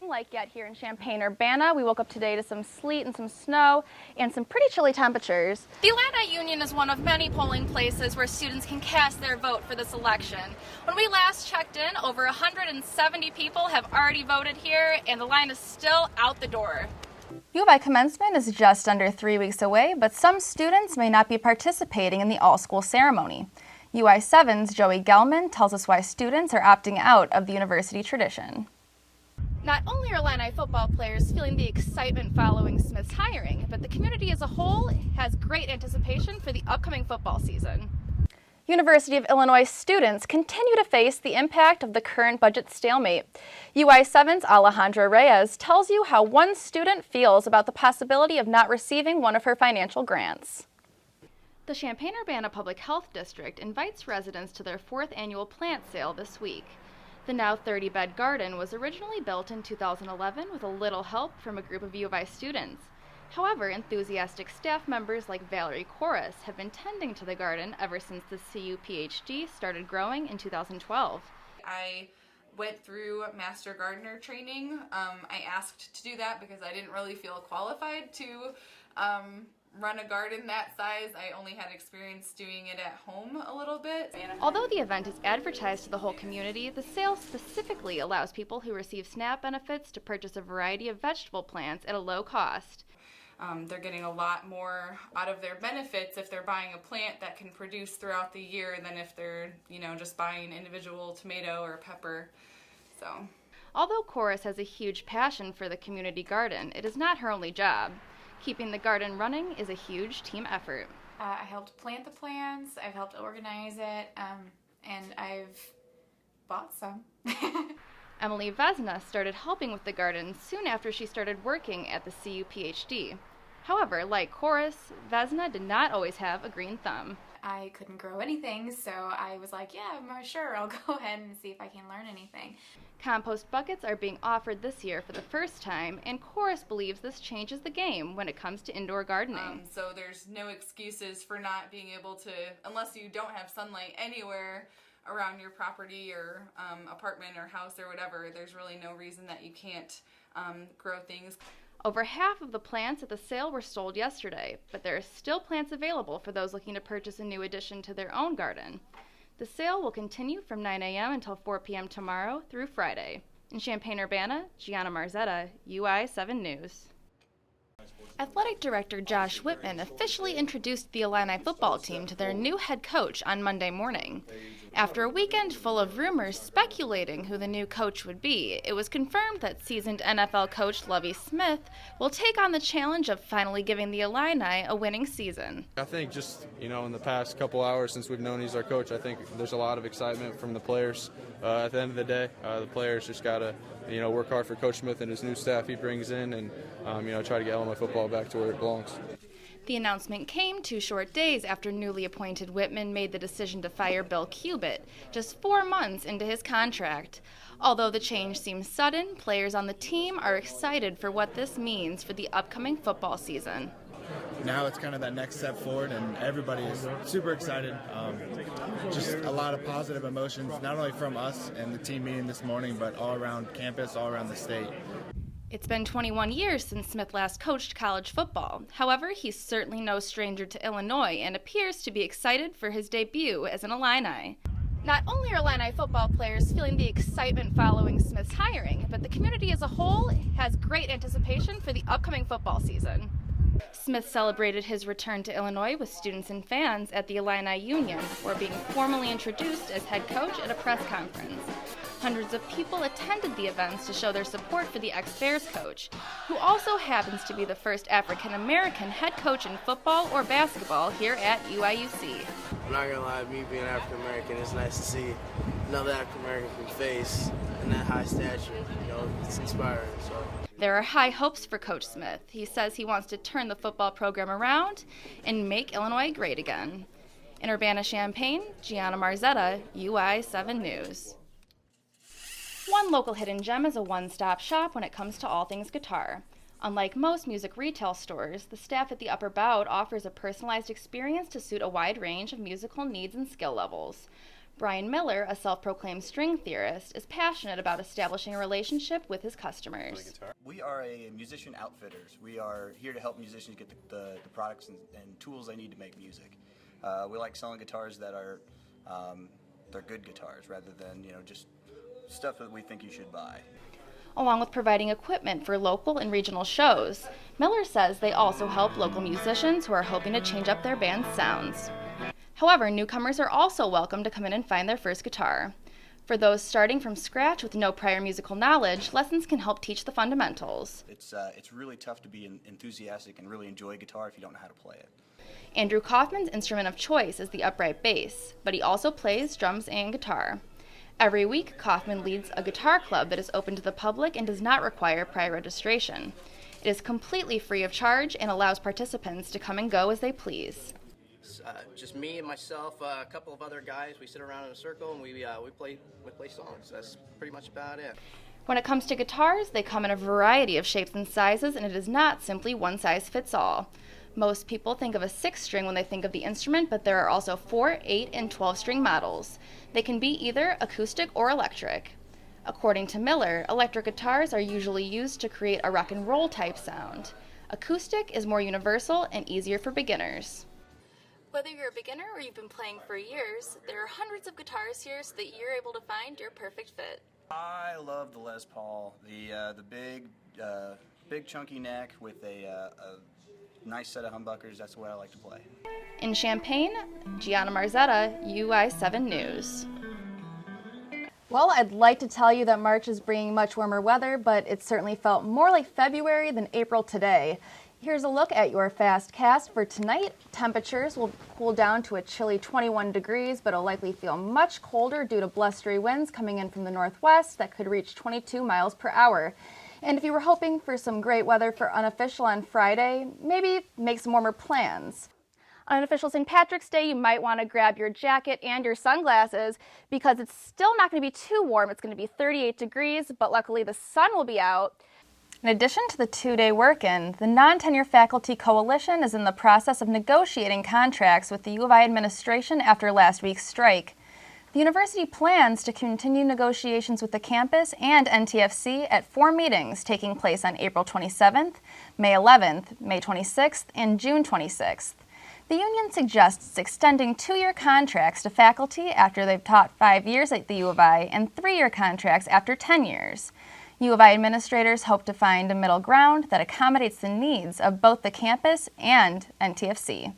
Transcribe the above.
Like yet here in Champaign-Urbana. We woke up today to some sleet and some snow and some pretty chilly temperatures. The Illini Union is one of many polling places where students can cast their vote for this election. When we last checked in, over 170 people have already voted here, and the line is still out the door. U of I commencement is just under 3 weeks away, but some students may not be participating in the all-school ceremony. UI 7's Joey Gelman tells us why students are opting out of the university tradition. Not only are Illini football players feeling the excitement following Smith's hiring, but the community as a whole has great anticipation for the upcoming football season. University of Illinois students continue to face the impact of the current budget stalemate. UI 7's Alejandra Reyes tells you how one student feels about the possibility of not receiving one of her financial grants. The Champaign-Urbana Public Health District invites residents to their 4th annual plant sale this week. The now 30-bed garden was originally built in 2011 with a little help from a group of U of I students. However, enthusiastic staff members like Valerie Corus have been tending to the garden ever since the CU PhD started growing in 2012. I went through Master Gardener training. I asked to do that because I didn't really feel qualified to run a garden that size. I only had experience doing it at home a little bit. Although the event is advertised to the whole community, the sale specifically allows people who receive SNAP benefits to purchase a variety of vegetable plants at a low cost. They're getting a lot more out of their benefits if they're buying a plant that can produce throughout the year than if they're, just buying individual tomato or pepper. So, although Corus has a huge passion for the community garden, it is not her only job. Keeping the garden running is a huge team effort. I helped plant the plants, I've helped organize it, and I've bought some. Emily Vesna started helping with the garden soon after she started working at the CU PhD. However, like Corus, Vesna did not always have a green thumb. I couldn't grow anything, so I was like, yeah, sure, I'll go ahead and see if I can learn anything. Compost buckets are being offered this year for the first time, and Corus believes this changes the game when it comes to indoor gardening. So there's no excuses for not being able to, unless you don't have sunlight anywhere around your property or apartment or house or whatever, there's really no reason that you can't grow things. Over half of the plants at the sale were sold yesterday, but there are still plants available for those looking to purchase a new addition to their own garden. The sale will continue from 9 a.m. until 4 p.m. tomorrow through Friday. In Champaign-Urbana, Gianna Marzetta, UI 7 News. Athletic Director Josh Whitman officially introduced the Illini football team to their new head coach on Monday morning. After a weekend full of rumors speculating who the new coach would be, it was confirmed that seasoned NFL coach Lovie Smith will take on the challenge of finally giving the Illini a winning season. I think just, in the past couple hours since we've known he's our coach, I think there's a lot of excitement from the players. At the end of the day, the players just got to, work hard for Coach Smith and his new staff he brings in and, try to get Illinois football back to where it belongs. The announcement came 2 short days after newly appointed Whitman made the decision to fire Bill Cubitt, just 4 months into his contract. Although the change seems sudden, players on the team are excited for what this means for the upcoming football season. Now it's kind of that next step forward, and everybody is super excited. Just a lot of positive emotions, not only from us and the team meeting this morning, but all around campus, all around the state. It's been 21 years since Smith last coached college football. However, he's certainly no stranger to Illinois and appears to be excited for his debut as an Illini. Not only are Illini football players feeling the excitement following Smith's hiring, but the community as a whole has great anticipation for the upcoming football season. Smith celebrated his return to Illinois with students and fans at the Illini Union before being formally introduced as head coach at a press conference. Hundreds of people attended the events to show their support for the ex-Bears coach, who also happens to be the first African-American head coach in football or basketball here at UIUC. I'm not gonna lie, me being African-American, it's nice to see another African-American face in that high stature. It's inspiring. So. There are high hopes for Coach Smith. He says he wants to turn the football program around and make Illinois great again. In Urbana-Champaign, Gianna Marzetta, UI 7 News. One local hidden gem is a one-stop shop when it comes to all things guitar. Unlike most music retail stores, the staff at the Upper Bout offers a personalized experience to suit a wide range of musical needs and skill levels. Brian Miller, a self-proclaimed string theorist, is passionate about establishing a relationship with his customers. We are a musician outfitters. We are here to help musicians get the products and tools they need to make music. We like selling guitars that are they're good guitars rather than just stuff that we think you should buy. Along with providing equipment for local and regional shows, Miller says they also help local musicians who are hoping to change up their band's sounds. However, newcomers are also welcome to come in and find their first guitar. For those starting from scratch with no prior musical knowledge, lessons can help teach the fundamentals. It's really tough to be enthusiastic and really enjoy guitar if you don't know how to play it. Andrew Kaufman's instrument of choice is the upright bass, but he also plays drums and guitar. Every week, Kaufman leads a guitar club that is open to the public and does not require prior registration. It is completely free of charge and allows participants to come and go as they please. Just me and myself, a couple of other guys. We sit around in a circle and we play songs. That's pretty much about it. When it comes to guitars, they come in a variety of shapes and sizes, and it is not simply one size fits all. Most people think of a 6-string when they think of the instrument, but there are also 4, 8, and 12-string models. They can be either acoustic or electric. According to Miller, electric guitars are usually used to create a rock and roll type sound. Acoustic is more universal and easier for beginners. Whether you're a beginner or you've been playing for years, there are hundreds of guitars here so that you're able to find your perfect fit. I love the Les Paul, the big chunky neck with a nice set of humbuckers. That's the way I like to play. In Champaign, Gianna Marzetta, UI7 News. Well, I'd like to tell you that March is bringing much warmer weather, but it certainly felt more like February than April today. Here's a look at your fastcast for tonight. Temperatures will cool down to a chilly 21 degrees, but it'll likely feel much colder due to blustery winds coming in from the northwest that could reach 22 miles per hour. And if you were hoping for some great weather for Unofficial on Friday, maybe make some warmer plans. On Unofficial St. Patrick's Day, you might want to grab your jacket and your sunglasses because it's still not going to be too warm. It's going to be 38 degrees, but luckily the sun will be out. In addition to the 2-day work-in, the Non-Tenure Faculty Coalition is in the process of negotiating contracts with the U of I administration after last week's strike. The university plans to continue negotiations with the campus and NTFC at 4 meetings taking place on April 27th, May 11th, May 26th, and June 26th. The union suggests extending 2-year contracts to faculty after they've taught 5 years at the U of I and 3-year contracts after 10 years. U of I administrators hope to find a middle ground that accommodates the needs of both the campus and NTFC.